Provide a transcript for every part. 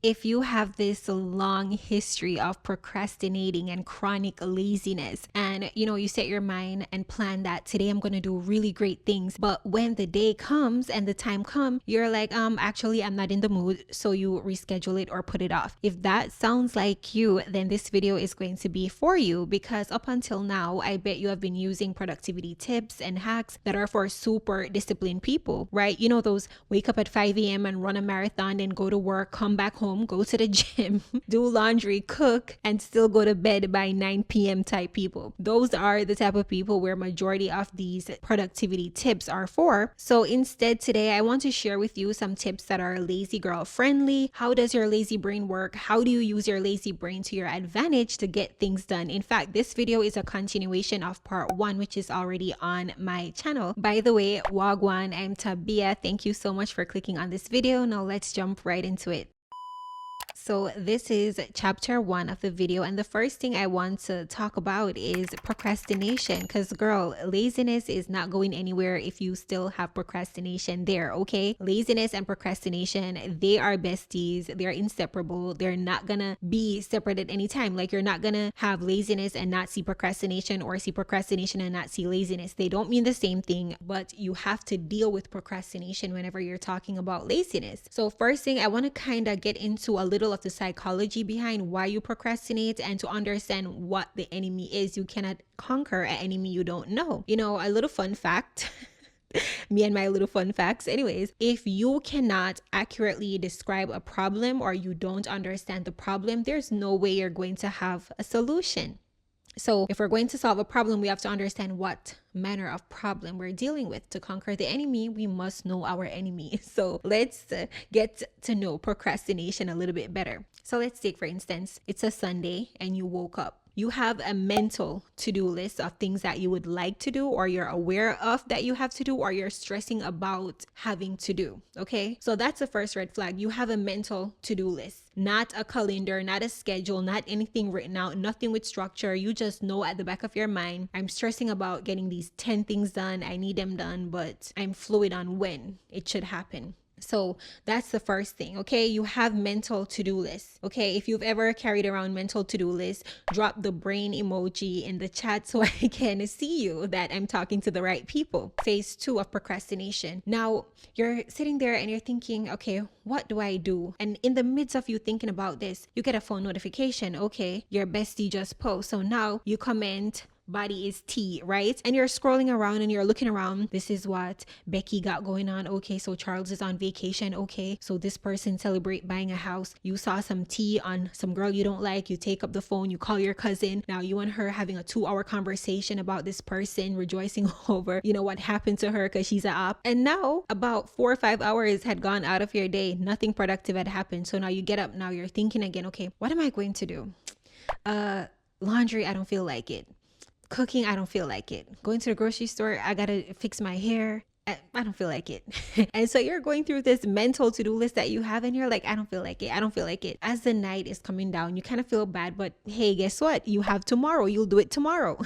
If you have this long history of procrastinating and chronic laziness, and you set your mind and plan that today I'm going to do really great things, but when the day comes and the time comes, you're like, actually I'm not in the mood, so you reschedule it or put it off. If that sounds like you, then this video is going to be for you, because up until now, I bet you have been using productivity tips and hacks that are for super disciplined people, right? Those wake up at 5 a.m. and run a marathon, then go to work, come back home, go to the gym, do laundry, cook, and still go to bed by 9 p.m. type people. Those are the type of people where majority of these productivity tips are for. So instead today, I want to share with you some tips that are lazy girl friendly. How does your lazy brain work? How do you use your lazy brain to your advantage to get things done? In fact, this video is a continuation of part 1, which is already on my channel. By the way, Wagwan, I'm Tabia. Thank you so much for clicking on this video. Now let's jump right into it. So this is chapter 1 of the video, and the first thing I want to talk about is procrastination, because girl, laziness is not going anywhere if you still have procrastination there. Okay, laziness and procrastination, they are besties, they're inseparable, they're not gonna be separate at any time. Like, you're not gonna have laziness and not see procrastination, or see procrastination and not see laziness. They don't mean the same thing, but you have to deal with procrastination whenever you're talking about laziness. So first thing, I want to kind of get into a little of the psychology behind why you procrastinate, and to understand what the enemy is. You cannot conquer an enemy you don't know. A little fun fact. Me and my little fun facts. Anyways, if you cannot accurately describe a problem, or you don't understand the problem, there's no way you're going to have a solution. So if we're going to solve a problem, we have to understand what manner of problem we're dealing with. To conquer the enemy, we must know our enemy. So let's get to know procrastination a little bit better. So let's take, for instance, it's a Sunday and you woke up. You have a mental to-do list of things that you would like to do, or you're aware of that you have to do, or you're stressing about having to do. Okay, so that's the first red flag. You have a mental to-do list, not a calendar, not a schedule, not anything written out, nothing with structure. You just know at the back of your mind, I'm stressing about getting these 10 things done. I need them done, but I'm fluid on when it should happen. So that's the first thing. Okay, you have mental to-do lists. Okay, if you've ever carried around mental to-do lists, drop the brain emoji in the chat so I can see you that I'm talking to the right people. Phase 2 of procrastination. Now you're sitting there and you're thinking, okay, what do I do? And in the midst of you thinking about this, you get a phone notification. Okay, your bestie just posted. So now you comment, body is tea, right? And you're scrolling around and you're looking around. This is what Becky got going on. Okay, so Charles is on vacation. Okay, so this person celebrate buying a house. You saw some tea on some girl you don't like. You take up the phone, you call your cousin. Now you and her having a 2-hour conversation about this person, rejoicing over what happened to her because she's a op. And now about 4 or 5 hours had gone out of your day. Nothing productive had happened. So now you get up. Now you're thinking again, okay, what am I going to do? Laundry, I don't feel like it. Cooking, I don't feel like it. Going to the grocery store, I gotta fix my hair. I don't feel like it. And so you're going through this mental to-do list that you have, and you're like, I don't feel like it. I don't feel like it. As the night is coming down, you kind of feel bad, but hey, guess what? You have tomorrow. You'll do it tomorrow.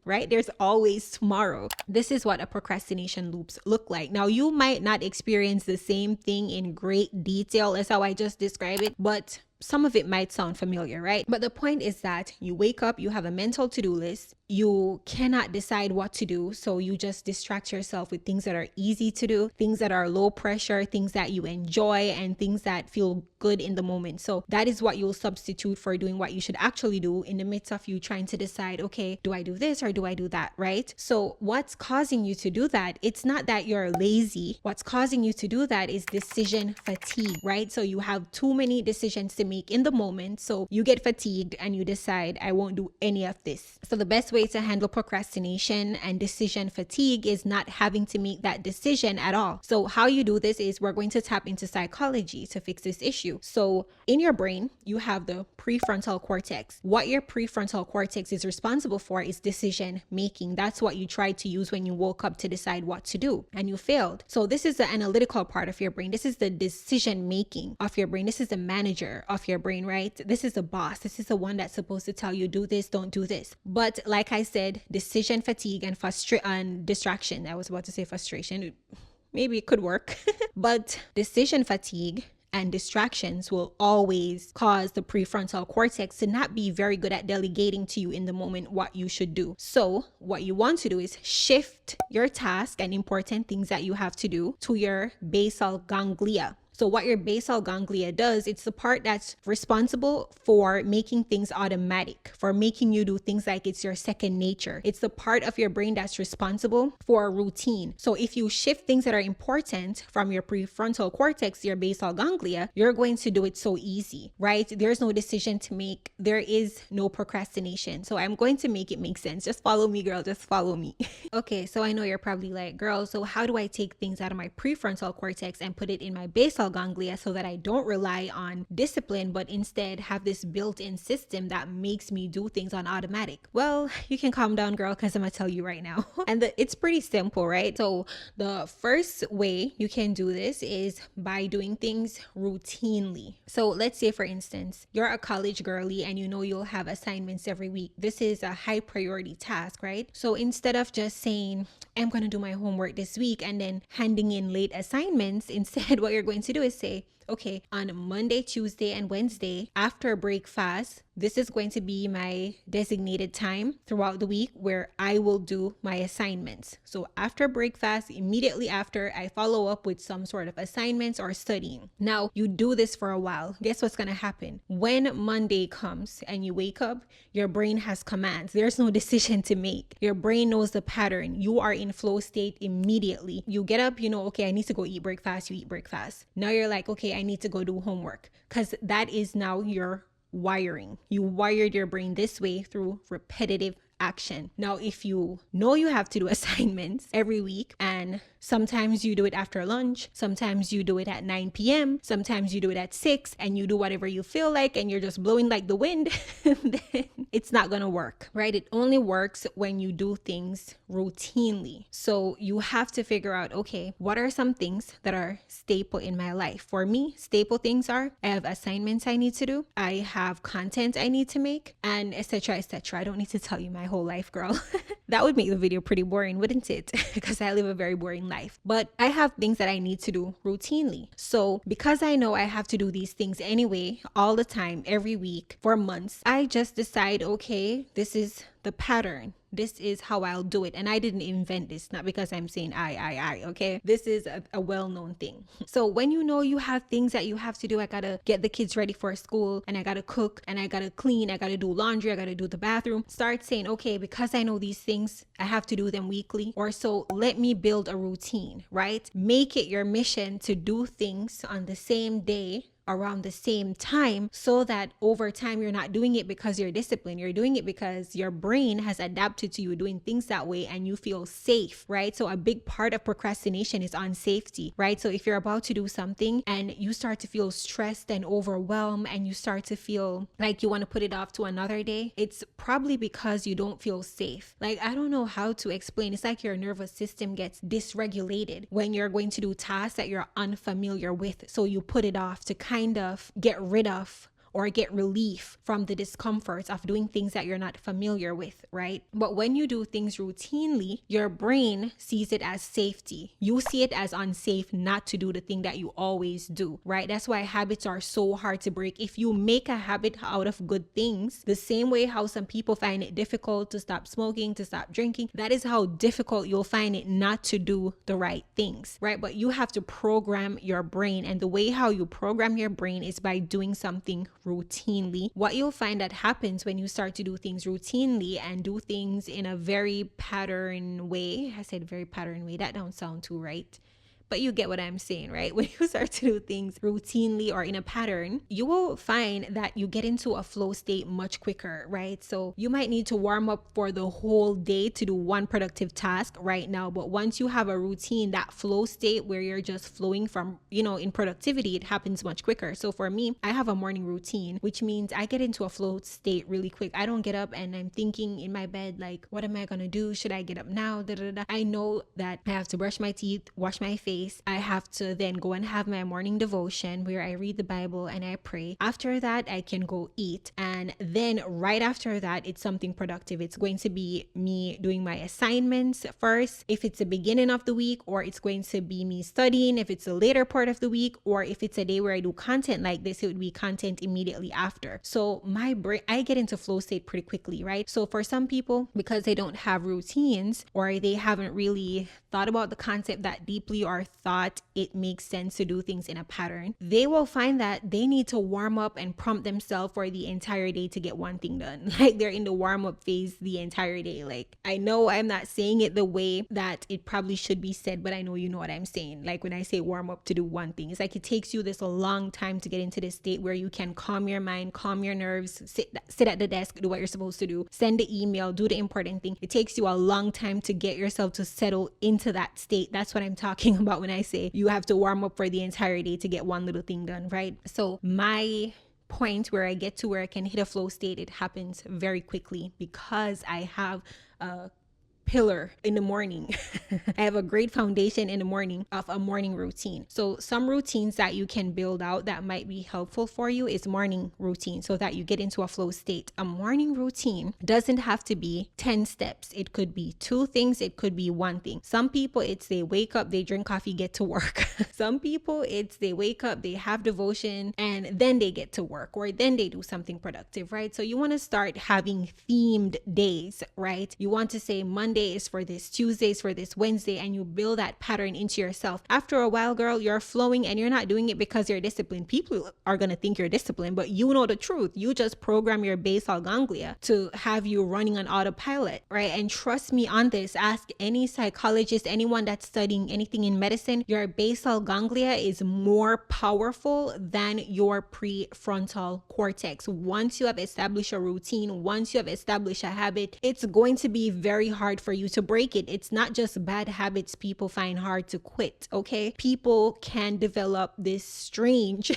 Right? There's always tomorrow. This is what a procrastination loops look like. Now, you might not experience the same thing in great detail as how I just described it, but some of it might sound familiar, right? But the point is that you wake up, you have a mental to-do list, you cannot decide what to do, so you just distract yourself with things that are easy to do, things that are low pressure, things that you enjoy, and things that feel good in the moment. So that is what you'll substitute for doing what you should actually do in the midst of you trying to decide, okay, do I do this or do I do that, right? So what's causing you to do that? It's not that you're lazy. What's causing you to do that is decision fatigue, right? So you have too many decisions to make in the moment, so you get fatigued and you decide, I won't do any of this. So the best way to handle procrastination and decision fatigue is not having to make that decision at all. So how you do this is we're going to tap into psychology to fix this issue. So in your brain, you have the prefrontal cortex. What your prefrontal cortex is responsible for is decision making. That's what you tried to use when you woke up to decide what to do and you failed. So this is the analytical part of your brain. This is the decision making of your brain. This is the manager of your brain, right? This is the boss. This is the one that's supposed to tell you, do this, don't do this. But like I said, decision fatigue and distraction. I was about to say frustration. Maybe it could work. But decision fatigue and distractions will always cause the prefrontal cortex to not be very good at delegating to you in the moment what you should do. So what you want to do is shift your task and important things that you have to do to your basal ganglia. So what your basal ganglia does, it's the part that's responsible for making things automatic, for making you do things like it's your second nature. It's the part of your brain that's responsible for routine. So if you shift things that are important from your prefrontal cortex to your basal ganglia, you're going to do it so easy, right? There's no decision to make. There is no procrastination. So I'm going to make it make sense. Just follow me, girl. Just follow me. Okay, so I know you're probably like, girl, so how do I take things out of my prefrontal cortex and put it in my basal ganglia so that I don't rely on discipline, but instead have this built-in system that makes me do things on automatic? Well, you can calm down, girl, because I'm gonna tell you right now. And it's pretty simple, right? So the first way you can do this is by doing things routinely. So let's say, for instance, you're a college girly and you know you'll have assignments every week. This is a high priority task, right? So instead of just saying, I'm going to do my homework this week and then handing in late assignments, instead what you're going to do is say, okay, on Monday, Tuesday, and Wednesday, after break fast, this is going to be my designated time throughout the week where I will do my assignments. So after break fast, immediately after, I follow up with some sort of assignments or studying. Now, you do this for a while. Guess what's going to happen? When Monday comes and you wake up, your brain has commands. There's no decision to make. Your brain knows the pattern. You are in flow state immediately. You get up, you know, okay, I need to go eat breakfast. You eat breakfast. Now you're like, okay, I need to go do homework, because that is now your wiring. You wired your brain this way through repetitive action. Now, if you know you have to do assignments every week, and sometimes you do it after lunch, sometimes you do it at 9 p.m., sometimes you do it at 6, and you do whatever you feel like, and you're just blowing like the wind, then it's not gonna work, right? It only works when you do things routinely. So you have to figure out, okay, what are some things that are staple in my life? For me, staple things are, I have assignments I need to do, I have content I need to make, and etc. etc. I don't need to tell you my whole life, girl. That would make the video pretty boring, wouldn't it? Because I live a very boring life. But I have things that I need to do routinely. So because I know I have to do these things anyway, all the time, every week, for months, I just decide, okay, this is the pattern. This is how I'll do it. And I didn't invent this, not because I'm saying I, okay? This is a well-known thing. So when you know you have things that you have to do, I gotta get the kids ready for school, and I gotta cook, and I gotta clean, I gotta do laundry, I gotta do the bathroom. Start saying, okay, because I know these things, I have to do them weekly or so, let me build a routine, right? Make it your mission to do things on the same day, around the same time, so that over time you're not doing it because you're disciplined. You're doing it because your brain has adapted to you doing things that way and you feel safe, right? So a big part of procrastination is on safety, right? So if you're about to do something and you start to feel stressed and overwhelmed and you start to feel like you want to put it off to another day, it's probably because you don't feel safe. Like, I don't know how to explain. It's like your nervous system gets dysregulated when you're going to do tasks that you're unfamiliar with. So you put it off to kind of get rid of or get relief from the discomfort of doing things that you're not familiar with, right? But when you do things routinely, your brain sees it as safety. You see it as unsafe not to do the thing that you always do, right? That's why habits are so hard to break. If you make a habit out of good things, the same way how some people find it difficult to stop smoking, to stop drinking, that is how difficult you'll find it not to do the right things, right? But you have to program your brain, and the way how you program your brain is by doing something routinely. What you'll find that happens when you start to do things routinely and do things in a very pattern way. I said very pattern way. That don't sound too right. But you get what I'm saying, right? When you start to do things routinely or in a pattern, you will find that you get into a flow state much quicker, right? So you might need to warm up for the whole day to do one productive task right now. But once you have a routine, that flow state where you're just flowing from, in productivity, it happens much quicker. So for me, I have a morning routine, which means I get into a flow state really quick. I don't get up and I'm thinking in my bed, like, what am I going to do? Should I get up now? Da, da, da. I know that I have to brush my teeth, wash my face, space. I have to then go and have my morning devotion where I read the Bible and I pray. After that, I can go eat. And then right after that, it's something productive. It's going to be me doing my assignments first, if it's the beginning of the week, or it's going to be me studying if it's a later part of the week, or if it's a day where I do content like this, it would be content immediately after. So my brain, I get into flow state pretty quickly, right? So for some people, because they don't have routines or they haven't really thought about the concept that deeply or thought it makes sense to do things in a pattern, they will find that they need to warm up and prompt themselves for the entire day to get one thing done. Like they're in the warm up phase the entire day. Like, I know I'm not saying it the way that it probably should be said, but I know you know what I'm saying. Like when I say warm up to do one thing, it's like it takes you this a long time to get into this state where you can calm your mind, calm your nerves, sit at the desk, do what you're supposed to do, send the email, do the important thing. It takes you a long time to get yourself to settle into that state. That's what I'm talking about when I say you have to warm up for the entire day to get one little thing done, right? So my point where I get to where I can hit a flow state, it happens very quickly because I have a pillar in the morning. I have a great foundation in the morning of a morning routine. So some routines that you can build out that might be helpful for you is morning routine so that you get into a flow state. A morning routine doesn't have to be 10 steps. It could be 2 things. It could be 1 thing. Some people, it's they wake up, they drink coffee, get to work. Some people, it's they wake up, they have devotion, and then they get to work, or then they do something productive, right? So you want to start having themed days, right? You want to say Monday is for this, Tuesday is for this, Wednesday, and you build that pattern into yourself. After a while, girl, you're flowing and you're not doing it because you're disciplined. People are going to think you're disciplined, but you know the truth. You just program your basal ganglia to have you running on autopilot, right? And trust me on this, ask any psychologist, anyone that's studying anything in medicine, your basal ganglia is more powerful than your prefrontal cortex. Once you have established a routine, once you have established a habit, it's going to be very hard for you to break it. It's not just bad habits people find hard to quit, okay? People can develop this strange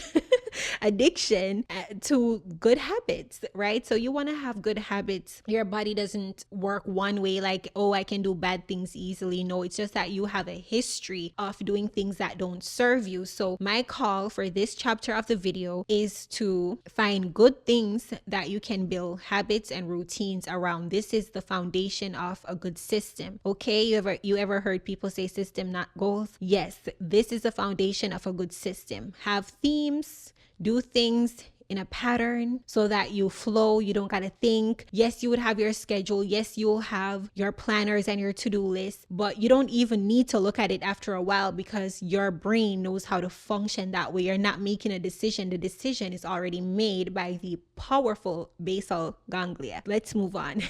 addiction to good habits, right? So you want to have good habits. Your body doesn't work one way, like, oh, I can do bad things easily. No, it's just that you have a history of doing things that don't serve you. So my call for this chapter of the video is to find good things that you can build habits and routines around. This is the foundation of a good system, okay? You ever heard people say system, not goals? Yes, this is the foundation of a good system. Have themes, do things in a pattern so that you flow. You don't gotta think. Yes, you would have your schedule. Yes, you'll have your planners and your to-do list, but you don't even need to look at it after a while because your brain knows how to function that way. You're not making a decision. The decision is already made by the powerful basal ganglia. Let's move on.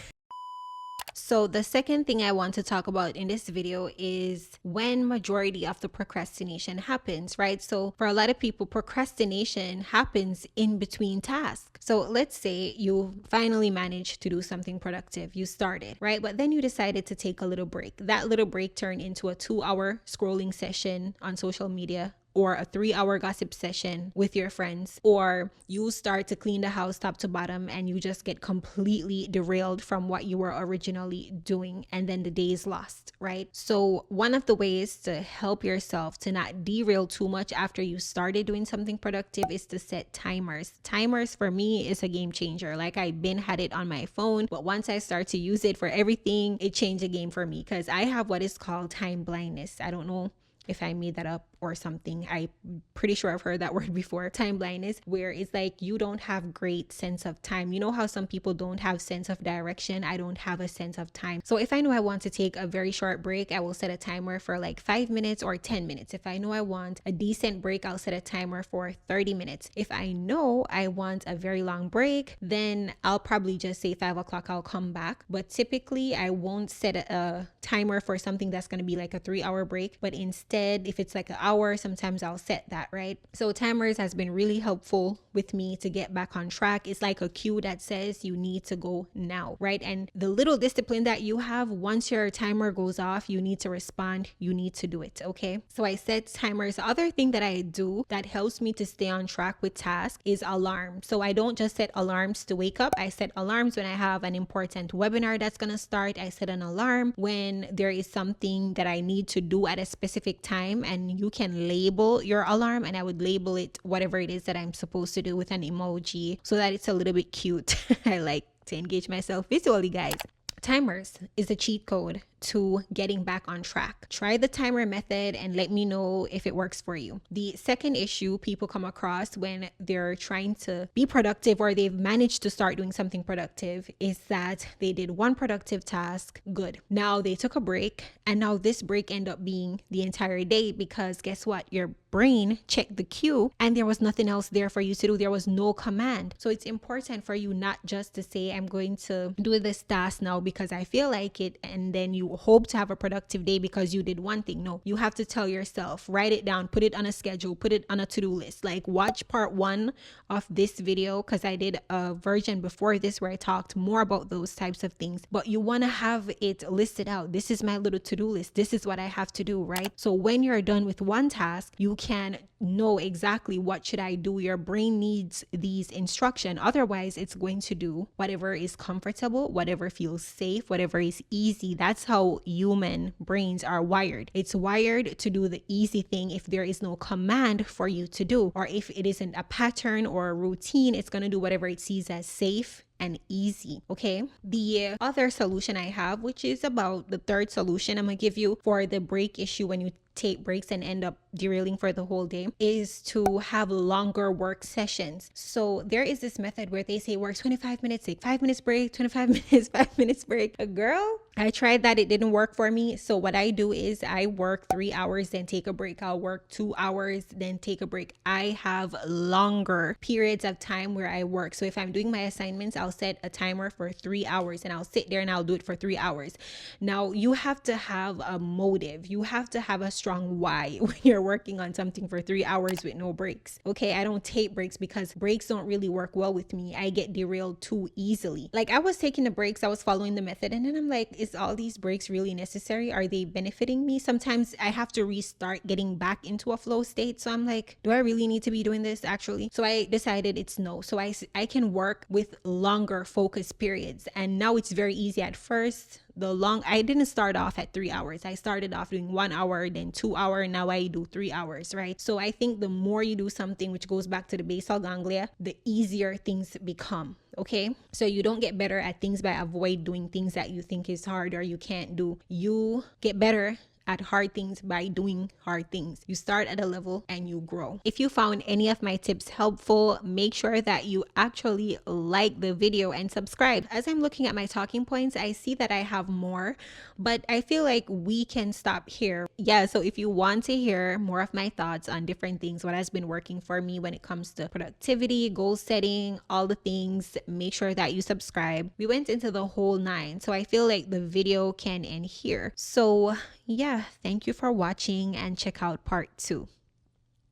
So the second thing I want to talk about in this video is when majority of the procrastination happens, right? So for a lot of people, procrastination happens in between tasks. So let's say you finally managed to do something productive. You started, right? But then you decided to take a little break. That little break turned into a 2-hour scrolling session on social media, or a 3-hour gossip session with your friends, or you start to clean the house top to bottom and you just get completely derailed from what you were originally doing, and then the day is lost, right? So one of the ways to help yourself to not derail too much after you started doing something productive is to set timers. Timers for me is a game changer. Like I've been had it on my phone, but once I start to use it for everything, it changed the game for me because I have what is called time blindness. I don't know if I made that up or something. I'm pretty sure I've heard that word before. Time blindness, where it's like you don't have great sense of time. You know how some people don't have sense of direction? I don't have a sense of time. So if I know I want to take a very short break, I will set a timer for like 5 minutes or 10 minutes. If I know I want a decent break, I'll set a timer for 30 minutes. If I know I want a very long break, then I'll probably just say 5 o'clock, I'll come back. But typically I won't set a timer for something that's going to be like a 3-hour break, but instead, if it's like an hour hour. Sometimes I'll set that, right? So timers has been really helpful with me to get back on track. It's like a cue that says you need to go now, right? And the little discipline that you have, once your timer goes off, you need to respond, you need to do it, okay? So I set timers. The other thing that I do that helps me to stay on track with tasks is alarms. So I don't just set alarms to wake up. I set alarms when I have an important webinar that's going to start. I set an alarm when there is something that I need to do at a specific time, and you can label your alarm, and I would label it whatever it is that I'm supposed to do with an emoji so that it's a little bit cute. I like to engage myself visually, guys. Timers is a cheat code to getting back on track. Try the timer method and let me know if it works for you. The second issue people come across when they're trying to be productive or they've managed to start doing something productive is that they did one productive task, good. Now they took a break, and now this break ended up being the entire day because guess what? Your brain checked the cue and there was nothing else there for you to do. There was no command. So it's important for you not just to say, I'm going to do this task now because I feel like it, and then you hope to have a productive day because you did one thing. No, you have to tell yourself, write it down, put it on a schedule, put it on a to-do list. Like watch part 1 of this video because I did a version before this where I talked more about those types of things, but you want to have it listed out. This is my little to-do list. This is what I have to do, right? So when you're done with one task, you can know exactly what should I do. Your brain needs these instructions. Otherwise, it's going to do whatever is comfortable, whatever feels safe, whatever is easy. That's how human brains are wired. It's wired to do the easy thing if there is no command for you to do, or if it isn't a pattern or a routine, it's going to do whatever it sees as safe and easy. Okay, the other solution I have, which is about the third solution I'm gonna give you for the break issue when you take breaks and end up derailing for the whole day, is to have longer work sessions. So there is this method where they say work 25 minutes, take 5 minutes break, 25 minutes, 5 minutes break. Girl, I tried that, it didn't work for me. So what I do is I work 3 hours, then take a break. I'll work 2 hours, then take a break. I have longer periods of time where I work. So if I'm doing my assignments, I'll set a timer for 3 hours and I'll sit there and I'll do it for 3 hours. Now you have to have a motive. You have to have a strong why when you're working on something for 3 hours with no breaks. Okay, I don't take breaks because breaks don't really work well with me. I get derailed too easily. Like I was taking the breaks, I was following the method, and then I'm like, is all these breaks really necessary? Are they benefiting me? Sometimes I have to restart getting back into a flow state. So I'm like, do I really need to be doing this actually? So I decided it's no. So I can work with longer focus periods, and now it's very easy. At first, I didn't start off at 3 hours. I started off doing 1 hour, then 2 hours. Now I do 3 hours, right? So I think the more you do something, which goes back to the basal ganglia, the easier things become. Okay, so you don't get better at things by avoid doing things that you think is hard or you can't do. You get better at hard things by doing hard things. You start at a level and you grow. If you found any of my tips helpful, make sure that you actually like the video and subscribe. As I'm looking at my talking points, I see that I have more, but I feel like we can stop here. Yeah, so if you want to hear more of my thoughts on different things, what has been working for me when it comes to productivity, goal setting, all the things, make sure that you subscribe. We went into the whole 9, so I feel like the video can end here. So yeah, thank you for watching and check out part 2.